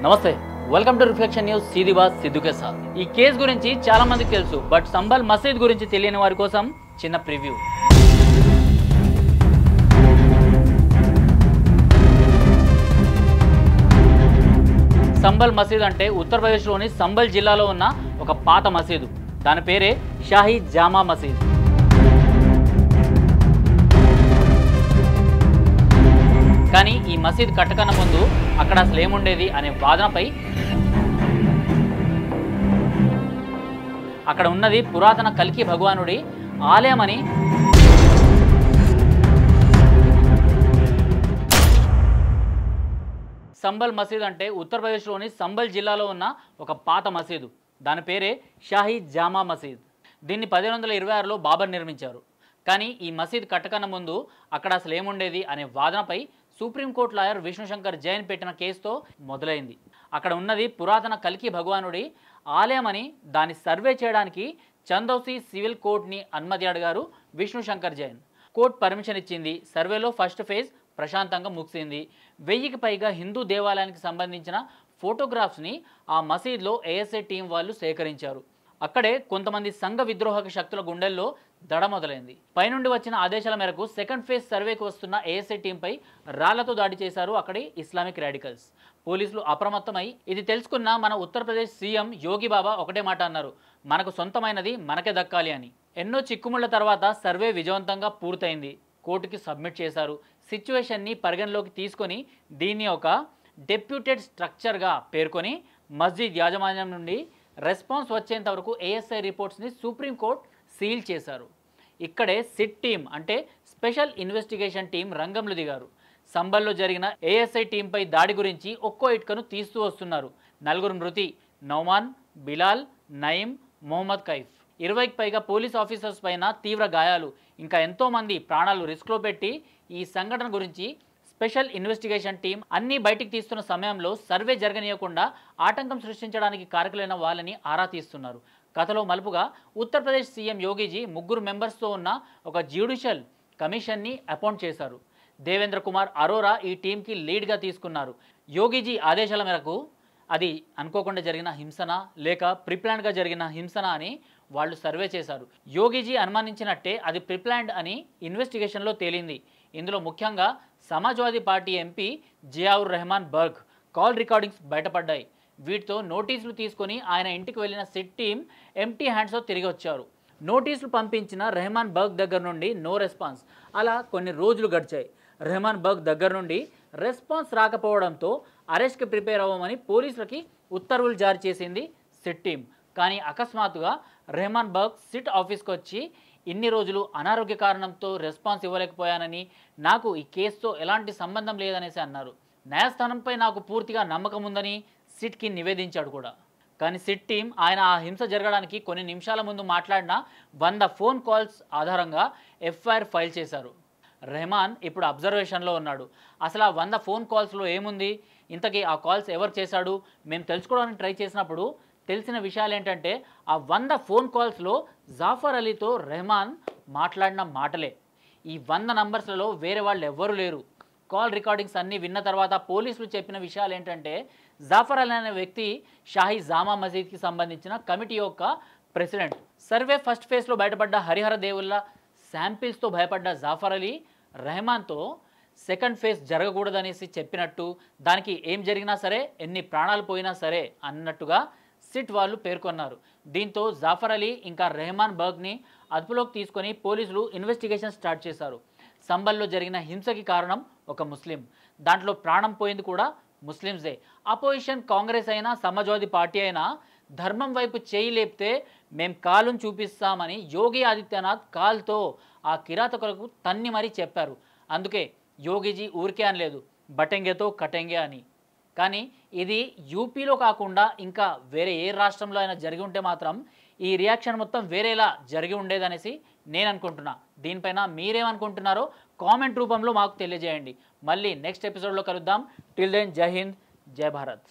నమస్తే, welcome to Reflection News. సీది బాస్ సిద్ధు కే సాత్. ఈ కేసు గురించి చాలా మందికి తెలుసు, బట్ సంబల్ మసీద్ గురించి తెలియని వారి కోసం చిన్న ప్రివ్యూ. సంబల్ మసీద్ అంటే ఉత్తరప్రదేశ్లోని సంబల్ జిల్లాలో ఉన్న ఒక పాత మసీదు. దాని పేరే షాహీ జామా మసీద్. కానీ ఈ మసీద్ కట్టకన్నా ముందు అక్కడ అసలు ఏముండేది అనే వాదనపై అక్కడ ఉన్నది పురాతన కల్కి భగవానుడి ఆలయమని సంబల్ మసీద్ అంటే ఉత్తరప్రదేశ్లోని సంబల్ జిల్లాలో ఉన్న ఒక పాత మసీదు. దాని పేరే షాహీ జామా మసీద్. దీన్ని 1526లో బాబర్ నిర్మించారు. కానీ ఈ మసీద్ కట్టకన్నా ముందు అక్కడ అసలు ఏముండేది అనే వాదనపై సుప్రీంకోర్టు లాయర్ విష్ణుశంకర్ జైన్ పెట్టిన కేసుతో మొదలైంది. అక్కడ ఉన్నది పురాతన కల్కి భగవానుడి ఆలయమని దాన్ని సర్వే చేయడానికి చందౌసి సివిల్ కోర్టుని అనుమతి అడిగారు విష్ణుశంకర్ జైన్. కోర్టు పర్మిషన్ ఇచ్చింది. సర్వేలో ఫస్ట్ ఫేజ్ ప్రశాంతంగా ముగిసింది. 1000కి పైగా హిందూ దేవాలయానికి సంబంధించిన ఫోటోగ్రాఫ్స్ని ఆ మసీద్లో ఏఎస్ఐ టీం వాళ్ళు సేకరించారు. అక్కడే కొంతమంది సంఘ విద్రోహక శక్తుల గుండెల్లో దడ మొదలైంది. పైనుండి వచ్చిన ఆదేశాల మేరకు సెకండ్ ఫేజ్ సర్వేకు వస్తున్న ఏఎస్ఐ టీంపై రాళ్లతో దాడి చేశారు అక్కడి ఇస్లామిక్ రాడికల్స్. పోలీసులు అప్రమత్తమై ఇది తెలుసుకున్న మన ఉత్తరప్రదేశ్ సీఎం యోగి బాబా ఒకటే మాట అన్నారు, మనకు సొంతమైనది మనకే దక్కాలి అని. ఎన్నో చిక్కుముళ్ల తర్వాత సర్వే విజయవంతంగా పూర్తయింది. కోర్టుకి సబ్మిట్ చేశారు. సిచ్యువేషన్ని పరిగణలోకి తీసుకొని దీన్ని ఒక డెప్యూటెడ్ స్ట్రక్చర్గా పేర్కొని మస్జిద్ యాజమాన్యం నుండి రెస్పాన్స్ వచ్చేంత వరకు ఏఎస్ఐ రిపోర్ట్స్ని సుప్రీంకోర్టు సీల్ చేశారు. ఇక్కడే సిట్ టీం అంటే స్పెషల్ ఇన్వెస్టిగేషన్ టీం రంగంలో దిగారు. సంబల్లో జరిగిన ఏఎస్ఐ టీంపై దాడి గురించి ఒక్కో ఇటుకను తీస్తూ వస్తున్నారు. 4 మృతి, నౌమాన్, బిలాల్, నయీం, మొహమ్మద్ కైఫ్. 20కి పైగా పోలీస్ ఆఫీసర్స్ పైన తీవ్ర గాయాలు, ఇంకా ఎంతోమంది ప్రాణాలు రిస్క్లో పెట్టి ఈ సంఘటన గురించి స్పెషల్ ఇన్వెస్టిగేషన్ టీం అన్నీ బయటికి తీస్తున్న సమయంలో సర్వే జరగనీయకుండా ఆటంకం సృష్టించడానికి కారకులైన వాళ్ళని ఆరా తీస్తున్నారు. కథలో మలుపుగా ఉత్తరప్రదేశ్ సీఎం యోగిజీ 3 మెంబర్స్తో ఉన్న ఒక జ్యుడిషియల్ కమిషన్ని అపాయింట్ చేశారు. దేవేంద్ర కుమార్ అరోరా ఈ టీంకి లీడ్గా తీసుకున్నారు. యోగిజీ ఆదేశాల మేరకు అది అనుకోకుండా జరిగిన హింసనా లేక ప్రిప్లాన్డ్గా జరిగిన హంసనా అని వాళ్ళు సర్వే చేశారు. యోగిజీ అనుమానించినట్టే అది ప్రిప్లాన్డ్ అని ఇన్వెస్టిగేషన్లో తేలింది. ఇందులో ముఖ్యంగా Samajwadi party MP Ziaur Rahman Barq call recordings బయటపడ్డాయి. వీటితో నోటీసులు తీసుకొని ఆయన ఇంటికి వెళ్ళిన సిట్ టీం ఎంటీ హ్యాండ్స్తో తిరిగి వచ్చారు. నోటీసులు పంపించిన రెహమాన్ బర్గ్ దగ్గర నుండి నో రెస్పాన్స్. అలా కొన్ని రోజులు గడిచాయి. రెహమాన్ బర్గ్ దగ్గర నుండి రెస్పాన్స్ రాకపోవడంతో అరెస్ట్కి ప్రిపేర్ అవ్వమని పోలీసులకి ఉత్తర్వులు జారీ చేసింది సిట్ టీం. కానీ అకస్మాత్తుగా రెహమాన్ బర్గ్ సిట్ ఆఫీస్కి వచ్చి ఇన్ని రోజులు అనారోగ్య కారణంతో రెస్పాన్స్ ఇవ్వలేకపోయానని, నాకు ఈ కేసుతో ఎలాంటి సంబంధం లేదనేసి అన్నారు. న్యాయస్థానంపై నాకు పూర్తిగా నమ్మకం ఉందని సిట్కి నివేదించాడు కూడా. కానీ సిట్ టీం ఆయన ఆ హింస జరగడానికి కొన్ని నిమిషాల ముందు మాట్లాడిన 100 ఫోన్ కాల్స్ ఆధారంగా ఎఫ్ఐఆర్ ఫైల్ చేశారు. రెహమాన్ ఇప్పుడు అబ్జర్వేషన్లో ఉన్నాడు. అసలు ఆ 100 ఫోన్ కాల్స్లో ఏముంది, ఇంతకీ ఆ కాల్స్ ఎవరు చేశాడు మేము తెలుసుకోవడానికి ట్రై చేసినప్పుడు తెలిసిన విషయాలు ఏంటంటే ఆ 100 ఫోన్ కాల్స్లో జాఫర్ అలీతో రెహమాన్ మాట్లాడిన మాటలే. ఈ 100 నంబర్స్లలో వేరే వాళ్ళు ఎవ్వరూ లేరు. కాల్ రికార్డింగ్స్ అన్నీ విన్న తర్వాత పోలీసులు చెప్పిన విషయాలు ఏంటంటే జాఫర్ అలీ అనే వ్యక్తి షాహీ జామా మసీద్కి సంబంధించిన కమిటీ యొక్క ప్రెసిడెంట్. సర్వే ఫస్ట్ ఫేజ్లో బయటపడ్డ హరిహర దేవుళ్ళ శాంపిల్స్తో భయపడ్డ జాఫర్ అలీ రెహమాన్తో సెకండ్ ఫేజ్ జరగకూడదనేసి చెప్పినట్టు, దానికి ఏం జరిగినా సరే ఎన్ని ప్రాణాలు పోయినా సరే అన్నట్టుగా సిట్ వాళ్ళు పేర్కొన్నారు. దీంతో జాఫర్ అలీ ఇంకా రెహమాన్ బర్గ్ని అదుపులోకి తీసుకొని పోలీసులు ఇన్వెస్టిగేషన్ స్టార్ట్ చేశారు. సంబల్లో జరిగిన హింసకి కారణం ఒక ముస్లిం. దాంట్లో ప్రాణం పోయింది కూడా ముస్లిమ్సే. అపోజిషన్ కాంగ్రెస్ అయినా సమాజ్వాదీ పార్టీ అయినా ధర్మం వైపు చేయి లేపితే మేం కాలును చూపిస్తామని యోగి ఆదిత్యనాథ్ కాల్తో ఆ కిరాతకులకు తన్ని మరీ చెప్పారు. అందుకే యోగిజీ ఊరికే అనలేదు, బటెంగేతో కటెంగే అని. కానీ ఇది యూపీలో కాకుండా ఇంకా వేరే ఏ రాష్ట్రంలో అయినా జరిగి ఉంటే మాత్రం ఈ రియాక్షన్ మొత్తం వేరేలా జరిగి ఉండేదనేసి నేను అనుకుంటున్నా. దీనిపైన మీరేమనుకుంటున్నారో కామెంట్ రూపంలో మాకు తెలియజేయండి. మళ్ళీ నెక్స్ట్ ఎపిసోడ్లో కలుద్దాం. టిల్ దెన్ జై హింద్, జై భారత్.